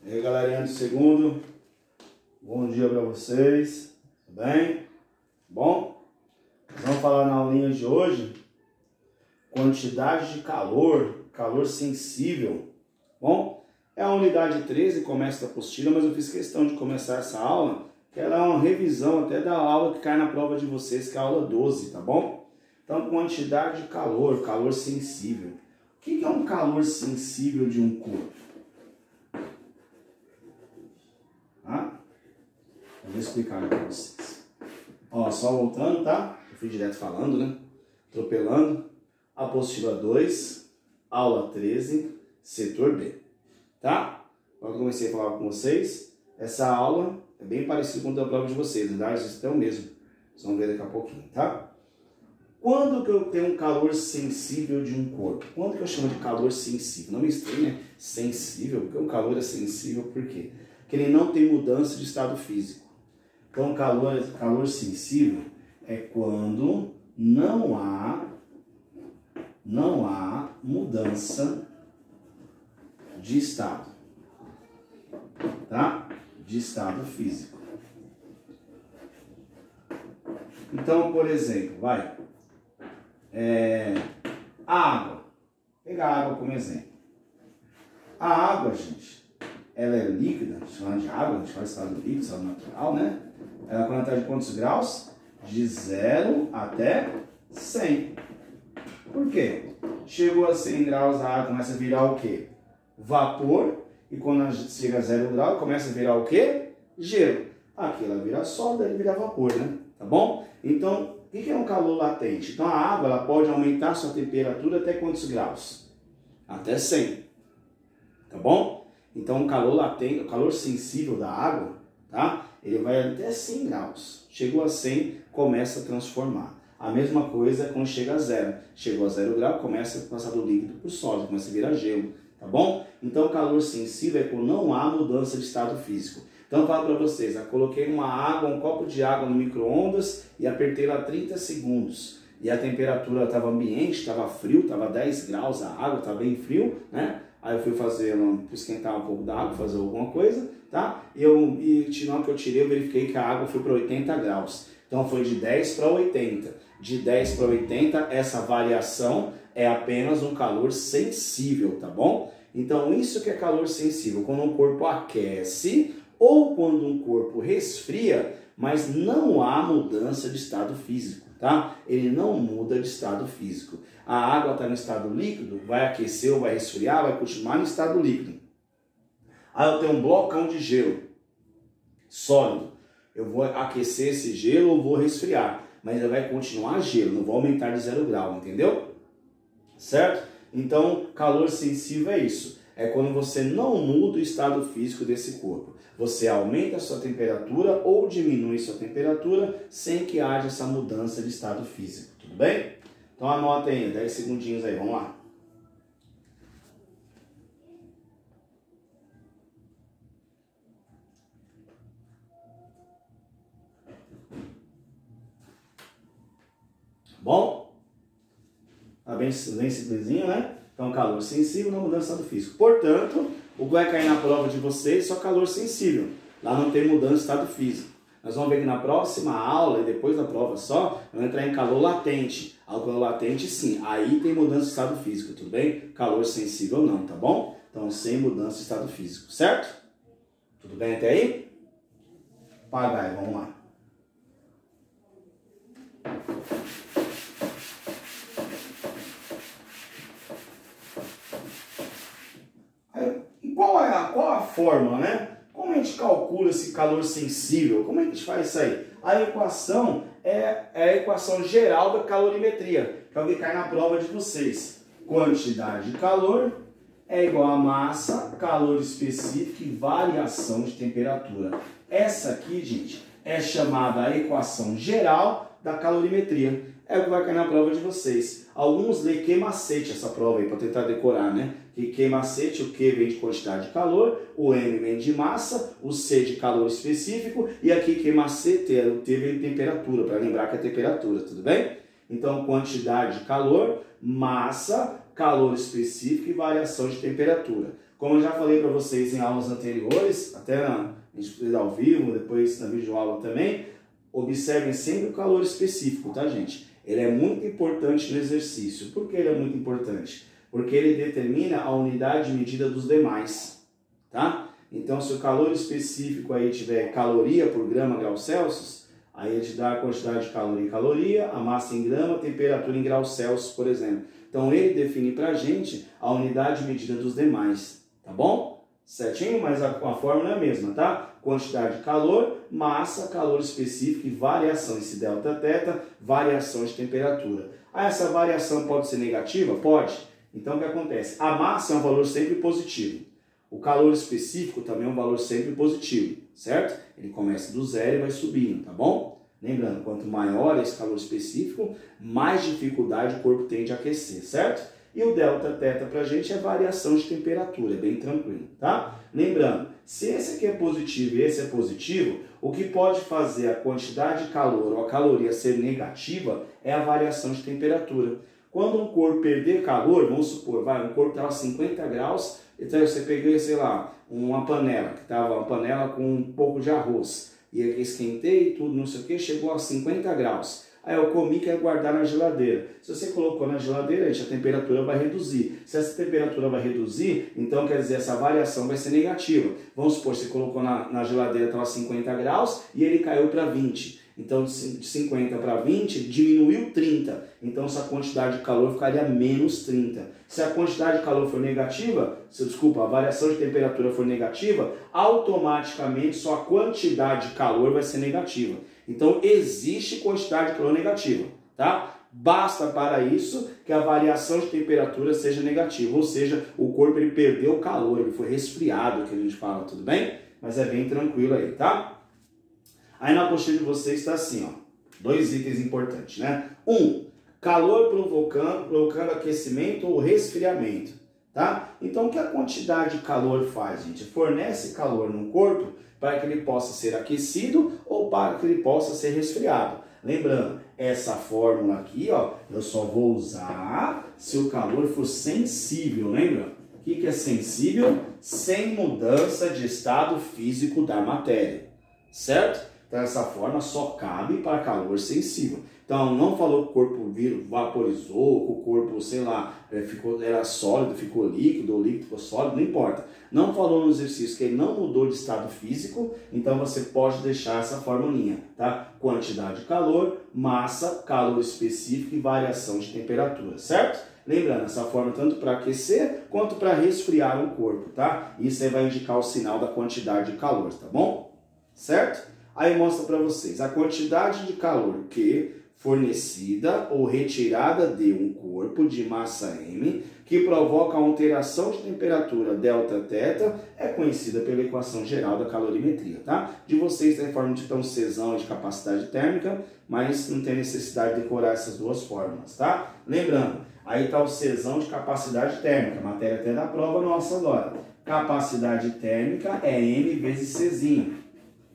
E aí, galerinha do segundo, bom dia para vocês, tudo bem? Bom, nós vamos falar na aulinha de hoje, quantidade de calor, calor sensível. Bom, é a unidade 13, começa da apostila, mas eu fiz questão de começar essa aula, que ela é uma revisão até da aula que cai na prova de vocês, que é a aula 12, tá bom? Então, quantidade de calor, calor sensível. O que é um calor sensível de um corpo? Eu vou explicar para vocês. Ó, só voltando, tá? Eu fui direto falando, né? Atropelando. Apostila 2, aula 13, setor B. Tá? Agora que eu comecei a falar com vocês, essa aula é bem parecida com a prova de vocês, né? Vocês estão mesmo. Vocês vão ver daqui a pouquinho, tá? Quando que eu tenho um calor sensível de um corpo? Quando que eu chamo de calor sensível? Não me estranhe, né? Sensível, porque o calor é sensível, por quê? Porque ele não tem mudança de estado físico. Então, calor sensível é quando não há mudança de estado, tá? De estado físico. Então, por exemplo, a água. Vou pegar a água como exemplo. A água, gente, ela é líquida, chamada de água, a gente fala estado líquido, estado natural, né? Ela quando está de quantos graus? De 0 até 100. Por quê? Chegou a 100 graus, a água começa a virar o quê? Vapor. E quando chega a 0 graus, começa a virar o quê? Gelo. Aqui ela vira sólido, ele vira vapor, né? Tá bom? Então, o que é um calor latente? Então a água ela pode aumentar sua temperatura até quantos graus? Até 100. Tá bom? Então o calor latente, o calor sensível da água, tá? Ele vai até 100 graus. Chegou a 100, começa a transformar. A mesma coisa quando chega a 0. Chegou a 0 grau, começa a passar do líquido para o sólido, começa a virar gelo, tá bom? Então o calor sensível é quando não há mudança de estado físico. Então eu falo para vocês, eu coloquei uma água, um copo de água no micro-ondas e apertei lá 30 segundos. E a temperatura estava ambiente, estava frio, estava 10 graus a água, estava bem frio, né? Aí eu fui esquentar um pouco da água, fazer alguma coisa, tá? E na hora que eu tirei, eu verifiquei que a água foi para 80 graus. Então foi de 10 para 80. De 10 para 80, essa variação é apenas um calor sensível, tá bom? Então isso que é calor sensível, quando um corpo aquece ou quando um corpo resfria, mas não há mudança de estado físico, tá? Ele não muda de estado físico. A água está no estado líquido, vai aquecer ou vai resfriar, vai continuar no estado líquido. Aí eu tenho um blocão de gelo sólido. Eu vou aquecer esse gelo ou vou resfriar, mas ele vai continuar gelo, não vou aumentar de 0 grau, entendeu? Certo? Então, calor sensível é isso. É quando você não muda o estado físico desse corpo. Você aumenta a sua temperatura ou diminui sua temperatura sem que haja essa mudança de estado físico. Tudo bem? Então anota aí, 10 segundinhos aí, vamos lá. Bom? Tá bem simplesinho, né? Então, calor sensível, não mudança de estado físico. Portanto, o que vai cair na prova de vocês é só calor sensível. Lá não tem mudança de estado físico. Nós vamos ver que na próxima aula, e depois da prova só, vamos entrar em calor latente. Ao calor latente, sim. Aí tem mudança de estado físico, tudo bem? Calor sensível não, tá bom? Então, sem mudança de estado físico, certo? Tudo bem até aí? Pagai, vamos lá. Qual a fórmula, né? Como a gente calcula esse calor sensível? Como é que a gente faz isso aí? A equação é a equação geral da calorimetria, que é o que cai na prova de vocês. Quantidade de calor é igual a massa, calor específico e variação de temperatura. Essa aqui, gente, é chamada a equação geral da calorimetria. É o que vai cair na prova de vocês. Alguns lê que macete essa prova aí, para tentar decorar, né? Que macete, o Q vem de quantidade de calor, o M vem de massa, o C de calor específico, e aqui que macete, o T vem de temperatura, para lembrar que é temperatura, tudo bem? Então, quantidade de calor, massa, calor específico e variação de temperatura. Como eu já falei para vocês em aulas anteriores, até a gente fez ao vivo, depois na videoaula também, observem sempre o calor específico, tá, gente? Ele é muito importante no exercício. Por que ele é muito importante? Porque ele determina a unidade de medida dos demais, tá? Então, se o calor específico aí tiver caloria por grama graus Celsius, aí ele te dá a quantidade de caloria em caloria, a massa em grama, a temperatura em graus Celsius, por exemplo. Então, ele define pra gente a unidade de medida dos demais, tá bom? Certinho? Mas a fórmula é a mesma, tá? Quantidade de calor, massa, calor específico e variação, esse delta teta, variação de temperatura. Ah, essa variação pode ser negativa? Pode. Então, o que acontece? A massa é um valor sempre positivo. O calor específico também é um valor sempre positivo, certo? Ele começa do zero e vai subindo, tá bom? Lembrando, quanto maior esse calor específico, mais dificuldade o corpo tem de aquecer, certo? E o delta teta pra gente é variação de temperatura, é bem tranquilo, tá? Lembrando, se esse aqui é positivo e esse é positivo, o que pode fazer a quantidade de calor ou a caloria ser negativa é a variação de temperatura. Quando um corpo perder calor, vamos supor, um corpo estava a 50 graus, então você pegou, sei lá, uma panela, que estava uma panela com um pouco de arroz, e eu esquentei tudo, não sei o que, chegou a 50 graus. Aí eu comi e quero guardar na geladeira. Se você colocou na geladeira, a temperatura vai reduzir. Se essa temperatura vai reduzir, então quer dizer, essa variação vai ser negativa. Vamos supor, você colocou na geladeira, estava 50 graus e ele caiu para 20. Então de 50 para 20 diminuiu 30. Então essa quantidade de calor ficaria menos 30. Se a quantidade de calor for negativa, a variação de temperatura for negativa, automaticamente só a quantidade de calor vai ser negativa. Então existe quantidade de calor negativa, tá? Basta para isso que a variação de temperatura seja negativa, ou seja, o corpo ele perdeu o calor, ele foi resfriado, que a gente fala, tudo bem? Mas é bem tranquilo aí, tá? Aí na apostila de vocês está assim, ó, 2 itens importantes, né? 1, calor provocando aquecimento ou resfriamento, tá? Então o que a quantidade de calor faz, gente? Fornece calor no corpo para que ele possa ser aquecido ou para que ele possa ser resfriado. Lembrando, essa fórmula aqui, ó, eu só vou usar se o calor for sensível, lembra? O que é sensível? Sem mudança de estado físico da matéria, certo? Então essa forma só cabe para calor sensível. Então não falou que o corpo vaporizou, que o corpo, sei lá, era sólido, ficou líquido, ou líquido ficou sólido, não importa. Não falou no exercício que ele não mudou de estado físico, então você pode deixar essa formulinha, tá? Quantidade de calor, massa, calor específico e variação de temperatura, certo? Lembrando, essa forma tanto para aquecer quanto para resfriar o corpo, tá? Isso aí vai indicar o sinal da quantidade de calor, tá bom? Certo? Aí mostra para vocês a quantidade de calor que fornecida ou retirada de um corpo de massa M que provoca a alteração de temperatura delta teta é conhecida pela equação geral da calorimetria, tá? De vocês tem a forma de então Czão e de capacidade térmica, mas não tem necessidade de decorar essas duas fórmulas, tá? Lembrando, aí está o Czão de capacidade térmica, matéria até da prova nossa agora. Capacidade térmica é M vezes Czinho,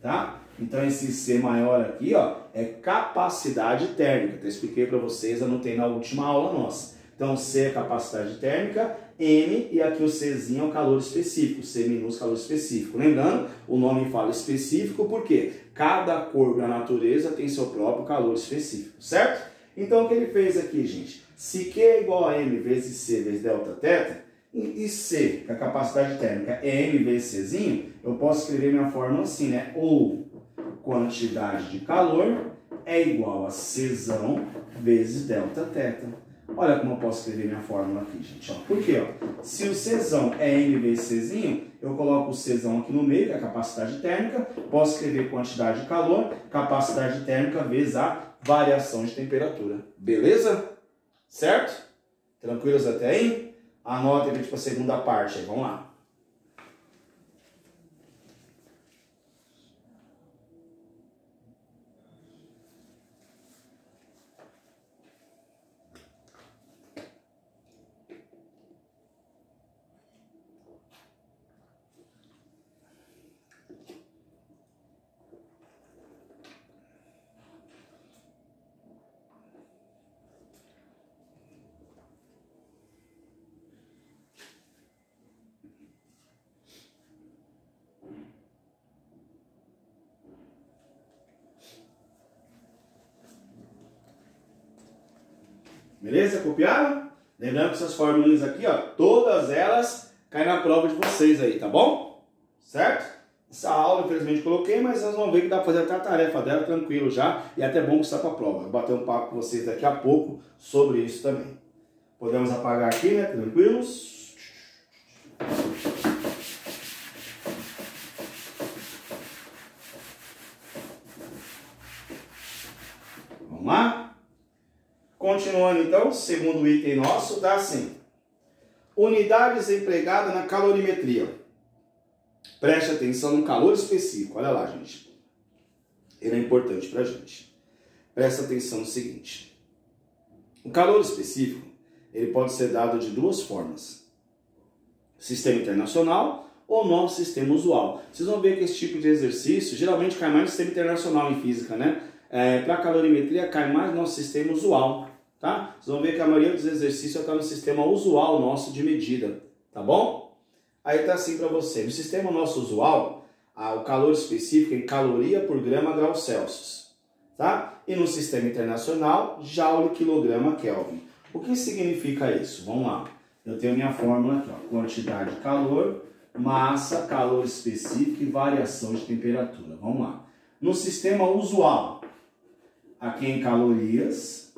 tá? Então esse C maior aqui, ó, é capacidade térmica. Eu expliquei para vocês, anotei na última aula nossa. Então C é capacidade térmica, M e aqui o Czinho é o calor específico, C minúsculo calor específico. Lembrando, o nome fala específico porque cada corpo da natureza tem seu próprio calor específico, certo? Então o que ele fez aqui, gente? Se Q é igual a M vezes C vezes delta teta, e C, que é a capacidade térmica, é M vezes Czinho, eu posso escrever minha fórmula assim, né? Ou quantidade de calor é igual a Czão vezes delta teta. Olha como eu posso escrever minha fórmula aqui, gente. Ó. Por quê? Ó? Se o Czão é M vezes Czinho, eu coloco o Czão aqui no meio, que é a capacidade térmica, posso escrever quantidade de calor, capacidade térmica vezes a variação de temperatura. Beleza? Certo? Tranquilos até aí? Anota aí para a segunda parte aí, vamos lá. Beleza? Copiaram? Lembrando que essas formulinhas aqui, ó, todas elas caem na prova de vocês aí, tá bom? Certo? Essa aula, infelizmente, coloquei, mas vocês vão ver que dá para fazer até a tarefa dela tranquilo já. E é até bom que está para a prova. Vou bater um papo com vocês daqui a pouco sobre isso também. Podemos apagar aqui, né? Tranquilos. Vamos lá? Continuando então, segundo item nosso, tá assim. Unidades empregadas na calorimetria. Preste atenção no calor específico. Olha lá, gente. Ele é importante pra gente. Presta atenção no seguinte. O calor específico, ele pode ser dado de duas formas. Sistema internacional ou nosso sistema usual. Vocês vão ver que esse tipo de exercício geralmente cai mais no sistema internacional em física, né? Para calorimetria cai mais no nosso sistema usual, tá? Vocês vão ver que a maioria dos exercícios está no sistema usual nosso de medida, tá bom? Aí tá assim para você. No sistema nosso usual, o calor específico é em caloria por grama grau Celsius, tá? E no sistema internacional, joule quilograma Kelvin. O que significa isso? Vamos lá. Eu tenho minha fórmula aqui, ó. Quantidade de calor, massa, calor específico e variação de temperatura. Vamos lá. No sistema usual, aqui em calorias,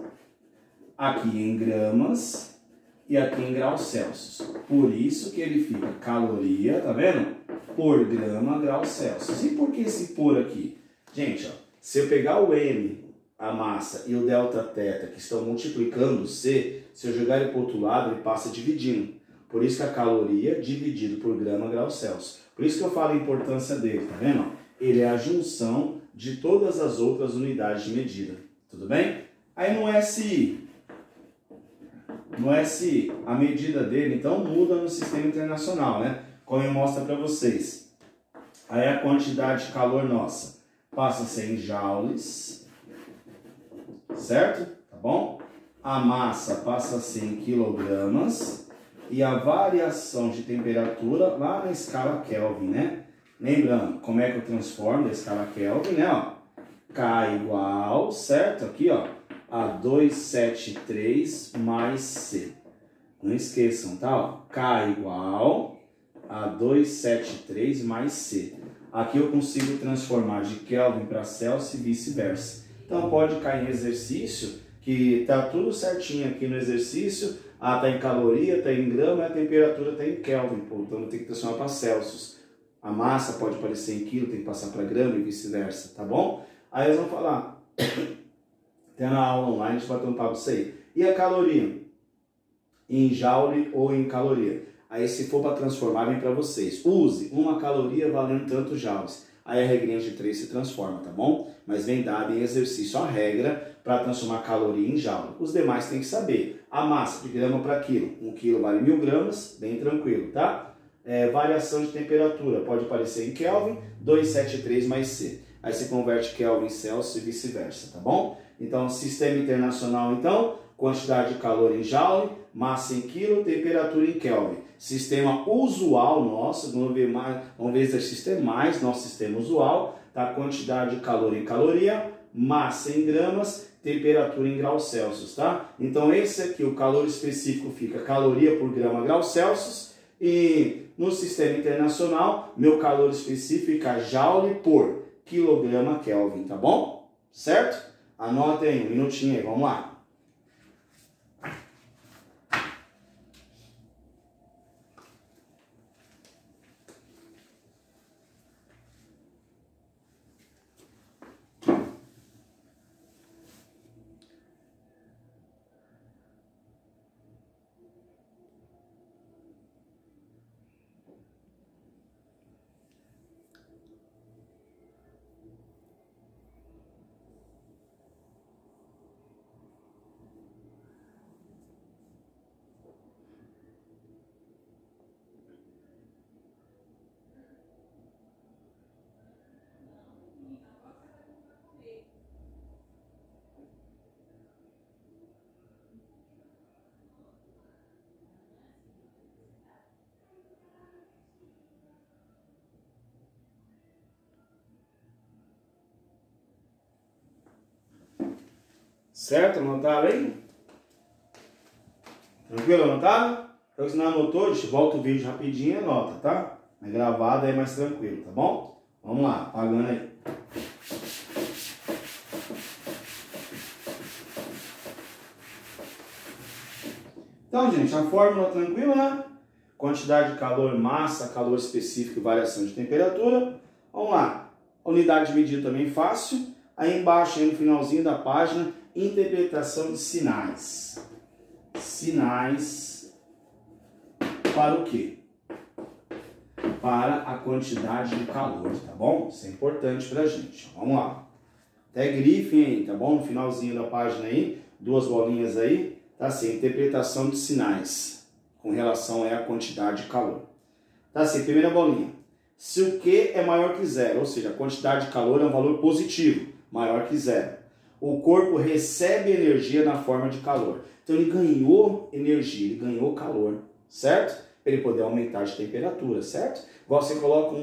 aqui em gramas e aqui em graus Celsius. Por isso que ele fica caloria, tá vendo? Por grama grau Celsius. E por que esse por aqui? Gente, ó, se eu pegar o M, a massa, e o delta teta, que estão multiplicando C, se eu jogar ele para o outro lado, ele passa dividindo. Por isso que a caloria dividido por grama grau Celsius. Por isso que eu falo a importância dele, tá vendo? Ele é a junção de todas as outras unidades de medida. Tudo bem? Aí no SI, a medida dele, então, muda no sistema internacional, né? Como eu mostro para vocês. Aí a quantidade de calor nossa passa a ser em joules, certo? Tá bom? A massa passa a ser em quilogramas e a variação de temperatura lá na escala Kelvin, né? Lembrando, como é que eu transformo da escala Kelvin, né? Ó, K igual, certo? Aqui, ó, a 273 mais C. Não esqueçam, tá? Ó, K igual a 273 mais C. Aqui eu consigo transformar de Kelvin para Celsius e vice-versa. Então pode cair em exercício que tá tudo certinho aqui no exercício. Tá em caloria, tá em grama, a temperatura tá em Kelvin. Pô, então tem que transformar para Celsius. A massa pode aparecer em quilo, tem que passar para grama e vice-versa, tá bom? Aí eles vão falar, tem na aula online, a gente vai ter um papo disso aí. E a caloria? Em joule ou em caloria? Aí se for para transformar, vem para vocês. Use uma caloria valendo tantos joules. Aí a regrinha de 3 se transforma, tá bom? Mas vem dado em exercício a regra para transformar caloria em joule. Os demais tem que saber. A massa de grama para quilo. 1 quilo vale 1000 gramas, bem tranquilo, tá? Variação de temperatura pode aparecer em Kelvin, 273 mais C. Aí se converte Kelvin em Celsius e vice-versa, tá bom? Então, sistema internacional, então, quantidade de calor em joule, massa em quilo, temperatura em Kelvin. Sistema usual nosso, vamos ver exercício é mais nosso sistema usual, tá? Quantidade de calor em caloria, massa em gramas, temperatura em graus Celsius, tá? Então, esse aqui, o calor específico fica caloria por grama grau Celsius e no sistema internacional, meu calor específico fica joule por quilograma Kelvin, tá bom? Certo? Anota aí, um minutinho aí, vamos lá. Certo? Anotaram aí? Tranquilo? Anotado? Então, se não anotou, a gente volta o vídeo rapidinho e anota, tá? É gravado aí mais tranquilo, tá bom? Vamos lá, apagando aí. Então, gente, a fórmula tranquila, né? Quantidade de calor, massa, calor específico e variação de temperatura. Vamos lá. A unidade de medida também fácil. Aí embaixo, aí no finalzinho da página, interpretação de sinais. Sinais para o quê? Para a quantidade de calor, tá bom? Isso é importante pra gente. Vamos lá. Até grifem aí, tá bom? No finalzinho da página aí, 2 bolinhas aí, tá assim, interpretação de sinais com relação à quantidade de calor. Tá assim, primeira bolinha. Se o Q é maior que zero, ou seja, a quantidade de calor é um valor positivo, maior que zero. O corpo recebe energia na forma de calor. Então ele ganhou energia, ele ganhou calor, certo? Para ele poder aumentar de temperatura, certo? Igual você coloca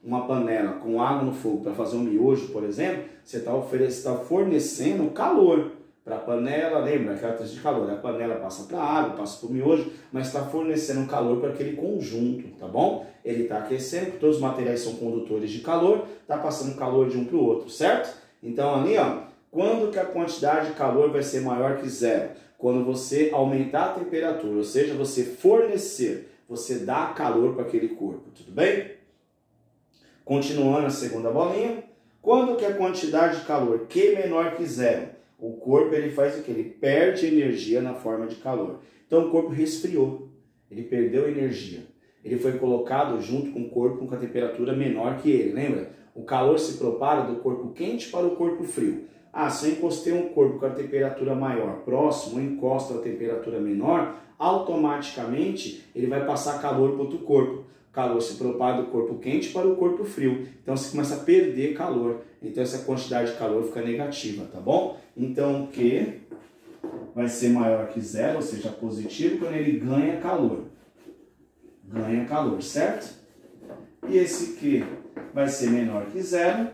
uma panela com água no fogo para fazer um miojo, por exemplo, você está fornecendo calor para a panela, lembra aquela coisa de calor, a panela passa para a água, passa para o miojo, mas está fornecendo calor para aquele conjunto, tá bom? Ele está aquecendo, porque todos os materiais são condutores de calor, está passando calor de um para o outro, certo? Então ali, ó, quando que a quantidade de calor vai ser maior que zero? Quando você aumentar a temperatura, ou seja, você fornecer, você dá calor para aquele corpo, tudo bem? Continuando a segunda bolinha, quando que a quantidade de calor Q menor que zero? O corpo ele faz o que? Ele perde energia na forma de calor. Então o corpo resfriou, ele perdeu energia. Ele foi colocado junto com o corpo com a temperatura menor que ele, lembra? O calor se propaga do corpo quente para o corpo frio. Ah, se eu encostei um corpo com a temperatura maior próximo, eu encosto a temperatura menor, automaticamente ele vai passar calor para outro corpo. O calor se propaga do corpo quente para o corpo frio. Então você começa a perder calor. Então essa quantidade de calor fica negativa, tá bom? Então o Q vai ser maior que zero, ou seja, positivo, quando ele ganha calor. Ganha calor, certo? E esse Q vai ser menor que zero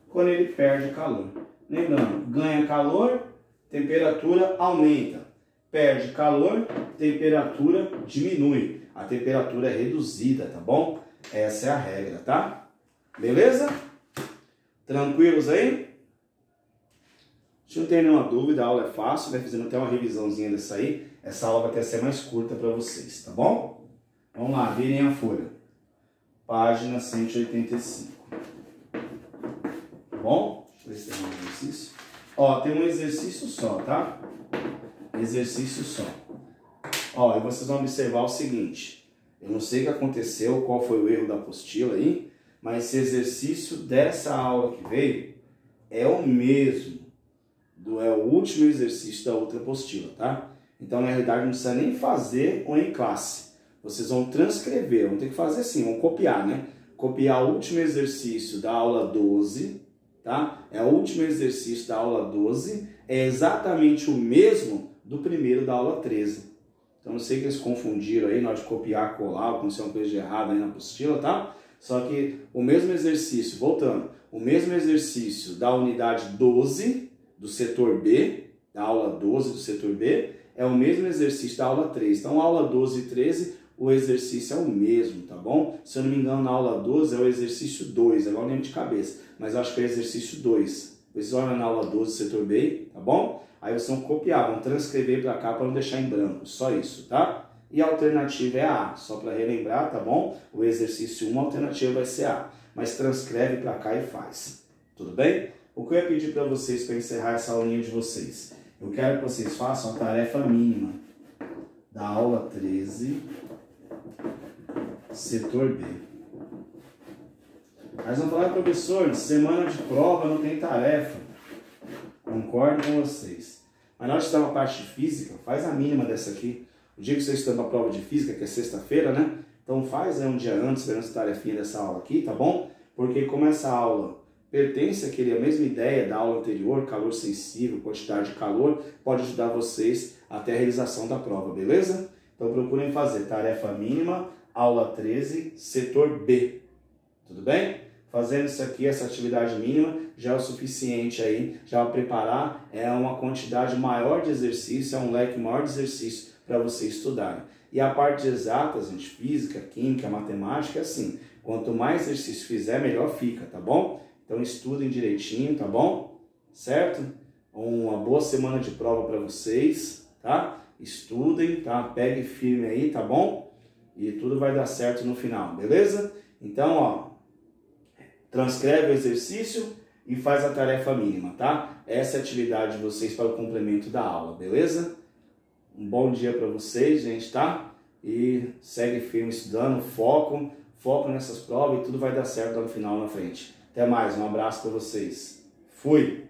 quando ele perde calor. Lembrando, ganha calor, temperatura aumenta. Perde calor, temperatura diminui. A temperatura é reduzida, tá bom? Essa é a regra, tá? Beleza? Tranquilos aí? Se não tem nenhuma dúvida, a aula é fácil, vai fazendo até uma revisãozinha dessa aí. Essa aula vai até ser mais curta para vocês, tá bom? Vamos lá, virem a folha. Página 185. Tá bom? Deixa eu ver se tem um exercício. Ó, tem um exercício só, tá? Exercício só. Ó, e vocês vão observar o seguinte. Eu não sei o que aconteceu, qual foi o erro da apostila aí, mas esse exercício dessa aula que veio é o mesmo. É o último exercício da outra apostila, tá? Então, na realidade, não precisa nem fazer ou em classe. Vocês vão transcrever, vão ter que fazer assim, vão copiar, né? Copiar o último exercício da aula 12, tá? É o último exercício da aula 12, é exatamente o mesmo do primeiro da aula 13. Então, não sei que eles confundiram aí na hora de copiar, colar, ou aconteceu uma coisa de errado aí na apostila, tá? Só que o mesmo exercício, voltando, o mesmo exercício da unidade 12, do setor B, da aula 12 do setor B, é o mesmo exercício da aula 13. Então, aula 12 e 13, o exercício é o mesmo, tá bom? Se eu não me engano, na aula 12 é o exercício 2, agora eu lembro de cabeça, mas eu acho que é o exercício 2. Vocês olham na aula 12 do setor B, tá bom? Aí vocês vão copiar, vão transcrever para cá para não deixar em branco, só isso, tá? E a alternativa é a A, só para relembrar, tá bom? O exercício 1, a alternativa vai ser A, mas transcreve para cá e faz, tudo bem? O que eu ia pedir para vocês para encerrar essa aulinha de vocês? Eu quero que vocês façam a tarefa mínima da aula 13, setor B. Mas vão falar, professor, semana de prova não tem tarefa. Concordo com vocês. Mas na hora de estudar uma parte de física, faz a mínima dessa aqui. O dia que você estuda a prova de física, que é sexta-feira, né? Então faz um dia antes, fazendo essa tarefinha dessa aula aqui, tá bom? Porque como essa aula pertence àquela mesma ideia da aula anterior, calor sensível, quantidade de calor, pode ajudar vocês até a realização da prova, beleza? Então procurem fazer tarefa mínima, aula 13, setor B. Tudo bem? Fazendo isso aqui, essa atividade mínima, já é o suficiente aí, já vai preparar, é uma quantidade maior de exercício, é um leque maior de exercício para você estudar. E a parte exata, gente, física, química, matemática, é assim, quanto mais exercício fizer, melhor fica, tá bom? Então estudem direitinho, tá bom? Certo? Uma boa semana de prova para vocês, tá? Estudem, tá? Pegue firme aí, tá bom? E tudo vai dar certo no final, beleza? Então, ó, transcreve o exercício e faz a tarefa mínima, tá? Essa é a atividade de vocês para o complemento da aula, beleza? Um bom dia para vocês, gente, tá? E segue firme estudando, foco nessas provas e tudo vai dar certo lá no final, na frente. Até mais, um abraço para vocês. Fui!